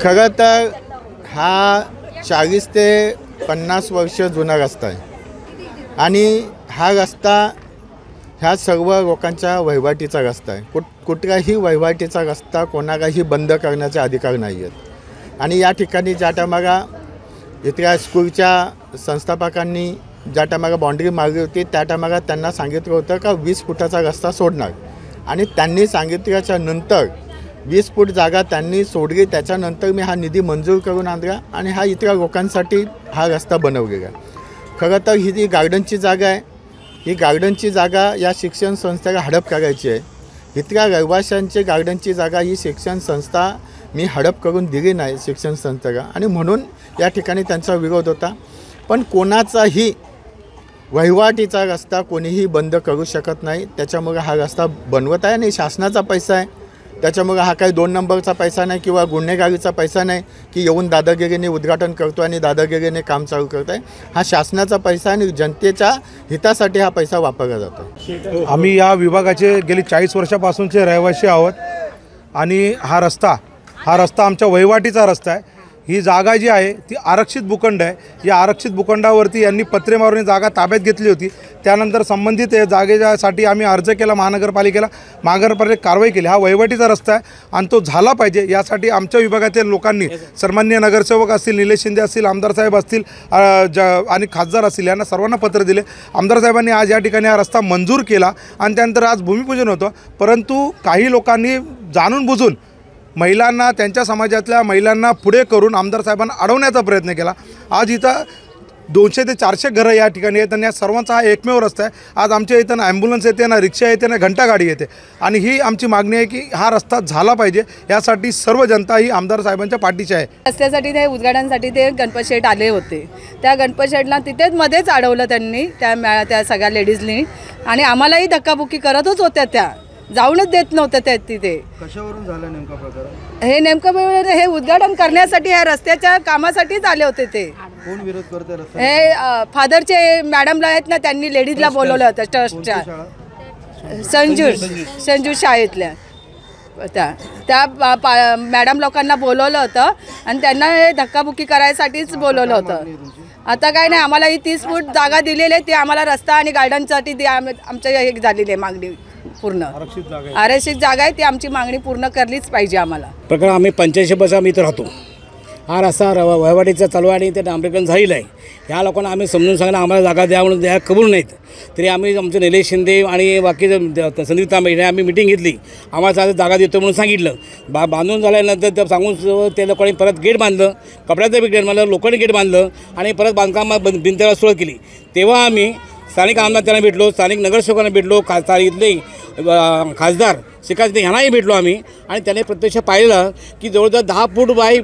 खरं तर हा 40 ते 50 वर्ष जुना रस्ता आहे आणि हा रस्ता ह्या सर्व लोकांच्या वहिवाटीचा रस्ता आहे। कुठलाही वहिवाटीचा रस्ता कोणालाही बंद करण्याचे अधिकार नाही आहेत। आणि या ठिकाणी ज्या टायमाला इथल्या स्कूलच्या संस्थापकांनी ज्या टायमाला बाउंड्री मारली होती त्या टायमाला त्यांना सांगितलं होतं का 20 फुटाचा रस्ता सोडणार आणि त्यांनी सांगितल्याच्या नंतर 20 फूट जागा त्यांनी सोडली। त्याच्यानंतर मी हा निधी मंजूर करून आणला आणि हा इतक्या लोकांसाठी हा रस्ता बनवलेला। खरं तर ही जी गार्डनची जागा आहे ही गार्डनची जागा या शिक्षण संस्थेला हडप करायची आहे। इतक्या रहिवाशांची गार्डनची जागा ही शिक्षण संस्था मी हडप करून दिली नाही शिक्षण संस्थेला आणि म्हणून या ठिकाणी त्यांचा विरोध होता। पण कोणाचाही वहिवाटीचा रस्ता कोणीही बंद करू शकत नाही। त्याच्यामुळे हा रस्ता बनवत आहे आणि शासनाचा पैसा आहे। त्याच्यामुळे हा काही 2 नंबरचा पैसा नाही किंवा गुन्हेगारीचा पैसा नाही की येऊन दादागिरीने उद्घाटन करतो आणि दादागिरीने काम चालू करत आहे। हा शासनाचा पैसा आणि जनतेच्या हितासाठी हा पैसा वापरला जातो। आम्ही या विभागाचे गेली 40 वर्षापासूनचे रहिवासी आहोत आणि हा रस्ता आमच्या वहिवाटीचा रस्ता आहे। ही जागा जी आहे ती आरक्षित भूखंड आहे। या आरक्षित भूखंडावरती यांनी पत्रे मारून जागा ताब्यात घेतली होती। त्यानंतर संबंधित जागेसाठी आम्ही अर्ज केला महानगरपालिकेला, महानगरपालिकेने कारवाई केली। हा वहिवाटीचा रस्ता आहे आणि तो झाला पाहिजे यासाठी आमच्या विभागातील लोकांनी सन्माननीय नगरसेवक असतील, निलेश शिंदे असतील, आमदार साहेब असतील आणि खासदार असतील यांना सर्वांना पत्र दिले। आमदार साहेबांनी आज या ठिकाणी हा रस्ता मंजूर केला आणि त्यानंतर आज भूमिपूजन होतं। परंतु काही लोकांनी जाणून बुजून महिलांना, त्यांच्या समाजातल्या महिलांना पुढे करून आमदार साहेबांना अडवण्याचा प्रयत्न केला। आज इथं 200 ते 400 घरं या ठिकाणी आहेत आणि या सर्वांचा हा एकमेव रस्ता आहे। आज आमच्या इथं ना ॲम्ब्युलन्स येते, ना रिक्षा येते, ना घंटागाडी येते आणि ही आमची मागणी आहे की हा रस्ता झाला पाहिजे। यासाठी सर्व जनता ही आमदार साहेबांच्या पाठीशी आहे। रस्त्यासाठी ते उद्घाटनासाठी ते गणपत शेठ आले होते। त्या गणपत शेठला तिथेच मध्येच अडवलं त्यांनी, त्या सगळ्या लेडीजनी आणि आम्हालाही धक्काबुक्की करतच होत्या। त्या जाऊनच देत नव्हत्या त्या तिथे। कशावरून झालं नेमका प्रकार? हे नेमकं हे उद्घाटन करण्यासाठी ह्या रस्त्याच्या कामासाठीच आले होते ते। कोण विरोध करते रस्ता? हे फादरचे मॅडमला आहेत ना, त्यांनी लेडीजला बोलवलं होतं ट्रस्टच्या संजू शाळेतल्या त्या मॅडम लोकांना बोलवलं होतं आणि त्यांना हे धक्काबुक्की करायसाठीच बोलवलं होतं। आता काय नाही, आम्हाला ही 30 फूट जागा दिलेली आहे ती आम्हाला रस्ता आणि गार्डनसाठी आमच्या एक झालेली आहे मागणी पूर्ण। आरक्षित जागा आहे ती आमची मागणी पूर्ण करलीच पाहिजे आम्हाला। प्रकार आम्ही 85 वर्ष आम्ही इथं राहतो। हा रस्ता वहिवाटीचा चालू आहे आणि ते डांबरीकरण झालेलं आहे। ह्या लोकांना आम्ही समजून सांगितलं आम्हाला जागा द्या म्हणून, द्या कबूल नाहीत तरी आम्ही आमचे निलेश शिंदे आणि बाकीचे संदीप तांबे आम्ही मिटिंग घेतली। आम्हाला जागा देतो म्हणून सांगितलं। बांधून झाल्यानंतर ते सांगून ते लोकांनी परत गेट बांधलं, कपड्याचं बी गेट बांधलं, लोकांनी गेट बांधलं आणि परत बांधकाम भिंतीला सुरुवात केली। तेव्हा आम्ही स्थानिक आमदारांना भेटलो, स्थानिक नगरसेवकांना भेटलो, इथले खासदार शिकायचे ह्यांनाही भेटलो आम्ही आणि त्याने प्रत्यक्ष पाहिलं की जवळजवळ 10 फूट बाय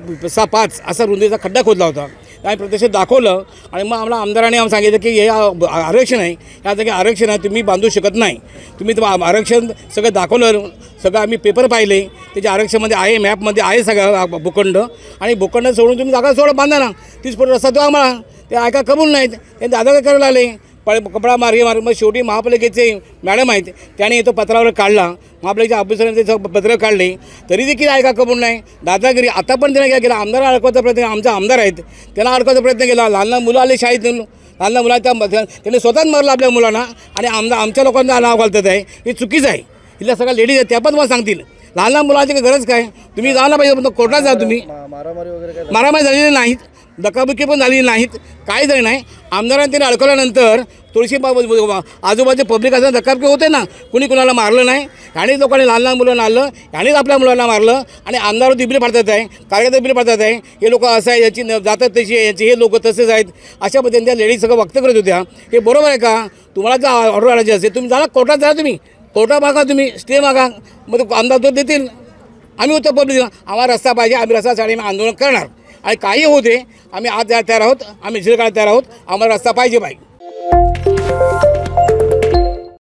5 असा रुंदीचा खड्डा खोदला होता। आणि प्रत्यक्ष दाखवलं आणि मग आम्हाला आमदारांनी आम्हाला सांगितलं की हे आरक्षण आहे, या जागी आरक्षण आहे, तुम्ही बांधू शकत नाही। तुम्ही आरक्षण सगळं दाखवलं, सगळं आम्ही पेपर पाहिले, त्याच्या आरक्षणामध्ये आहे, मॅपमध्ये आहे सगळं भूखंड आणि भूखंड सोडून तुम्ही जागा सोडा बांधा ना। 30 फूट रस्ता तो आम्हाला ते ऐका कबूल नाहीत। ते दादा काय करायला आले कपडा मार्गे मग शेवटी महापालिकेचे मॅडम आहेत त्याने तो पत्रावर काढला, महापालिकेच्या ऑफिसरने ते पत्र काढले, तरी देखील ऐका कबूल नाही. दादागिरी आता पण त्याने काय केला, आमदाराला अडकवायचा प्रयत्न, आमचा आमदार आहेत त्यांना अडकवायचा प्रयत्न केला. लहान लहान मुलं आले शाळेत, लहान लहान मुलं त्यांनी स्वतःच मारलं आपल्या मुलांना आणि आमच्या लोकांना नाव घालतात आहे. हे चुकीचं आहे. इथल्या सगळ्या लेडीज आहेत त्या पण तुम्हाला सांगतील लहान लहान मुलांची गरज काय, तुम्ही जायला पाहिजे, कोर्टात जा तुम्ही. मारामारी वगैरे काय मारामारी झालेली नाहीत, धक्काबुक्की पण झालेली नाहीत, काही झाली नाही. आमदारांनी त्यांनी अडकवल्यानंतर तुळशी आजूबाजूचे पब्लिक असताना धक्काबुक्की होते ना, कुणी कुणाला मारलं नाही. ह्यानेच लोकांनी लहान लहान मुलांना आणलं, ह्यानेच आपल्या मुलांना मारलं आणि आमदार बिल पाडतात आहे, कार्यकर्ते बिल पाडतात आहे. हे लोक असं आहे, याची जातात तशी आहे, याची हे लोक तसेच आहेत, अशा पद्धतीने त्या लेडीज सगळं वक्त करत होत्या. हे बरोबर आहे का? तुम्हाला जर ऑर्डर आणायची असेल तुम्ही जा कोर्टात जा, तुम्ही कोर्टात मागा, तुम्ही स्टे मागा, मग आमदार तो देतील. आम्ही उत्तर पब्लिक आम्हाला रस्ता पाहिजे, आम्ही रस्त्यासाठी आम्ही आंदोलन करणार आणि काही होते आम्ही आज तयार आहोत, आम्ही झिल काढायला तयार आहोत. आम्हाला रस्ता पाहिजे.